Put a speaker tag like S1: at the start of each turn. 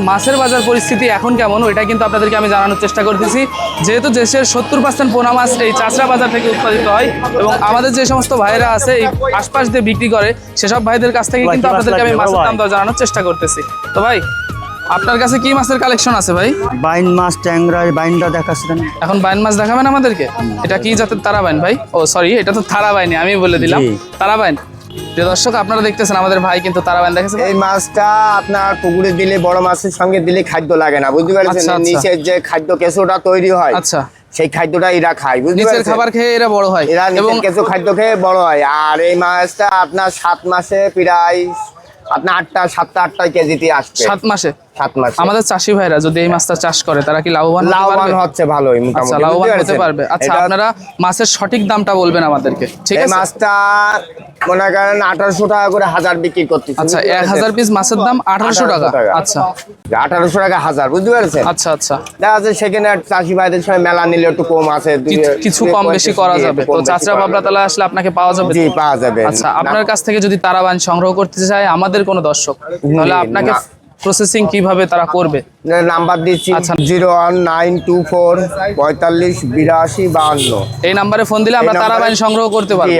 S1: মাছের বাজার পরিস্থিতি এখন কেমন ওইটা কিন্তু আপনাদেরকে আমি জানানোর চেষ্টা করতেছি। যেহেতু দেশের 70% পোনা মাছ এই চাচরা বাজার থেকে উৎপাদিত হয় এবং আমাদের যে সমস্ত ভাইরা আছে এই আশপাশ দিয়ে বিক্রি করে সেসব ভাইদের কাছ থেকে কিন্তু আপনাদেরকে আমি মাছের দাম দর জানানোর চেষ্টা করতেছি। তো ভাই আপনার কাছে কি মাছের কালেকশন আছে ভাই?
S2: বাইন মাছ, ট্যাংরা, বাইনটা দেখাচ্ছেন।
S1: এখন বাইন মাছ দেখাবেন আমাদেরকে? এটা কি জাতের তারাবাইন ভাই? ও সরি, এটা তো তারাবাইনি, আমি বলে দিলাম তারাবাইন। যে দর্শক আপনারা দেখতেছেন আমাদের ভাই কিন্তু তারাবাইন দেখেছেন।
S3: এই মাছটা আপনার পুকুরে দিলে বড় মাছের সঙ্গে দিলে খাদ্য লাগে না, বুঝতে পারছেন? নিচের যে খাদ্য কেঁচোটা তৈরি হয়, আচ্ছা, সেই খাদ্যটা এরা খায়, বুঝতে পারছেন?
S1: নিচের খাবার খেয়ে এরা বড় হয়
S3: এবং কেঁচো খাদ্য খেয়ে বড় হয়। আর এই মাছটা আপনার 7 মাসে প্রায় আপনার 7-8 কেজিতে আসবে।
S1: 7 মাসে?
S3: 7 মাস।
S1: আমাদের চাষি ভাইরা যদি এই মাছটা চাষ করে তারা কি লাভবান
S3: হচ্ছে? ভালোই মোটামুটি
S1: লাভবান হতে পারবে। আচ্ছা, আপনারা মাছের সঠিক দামটা বলবেন আমাদেরকে, ঠিক আছে?
S3: এই মাছটা মনে করেন 1800 টাকা করে হাজার বিক্রি করতেছে।
S1: আচ্ছা, 1000 পিস মাছের দাম 1800 টাকা। আচ্ছা,
S3: 1800 টাকা হাজার, বুঝতে পারছেন?
S1: আচ্ছা আচ্ছা,
S3: দেখা যাচ্ছে সেখানে চাষি ভাইদের সঙ্গে মেলা নিলে একটু কম আছে,
S1: কিছু কম বেশি করা যাবে। তো চাচরা বাবলাতলা আসলে আপনাকে পাওয়া যাবে?
S3: জি, পাওয়া যাবে।
S1: আচ্ছা, আপনার কাছ থেকে যদি তারাবাইন সংগ্রহ করতে চায় আমাদের কোনো দর্শক, তাহলে আপনাকে প্রসেসিং কিভাবে তারা করবে?
S3: নাম্বার দিচ্ছি 01924 45 82 52।
S1: এই নাম্বারে ফোন দিলে আমরা তারাবাইন সংগ্রহ করতে পারবো।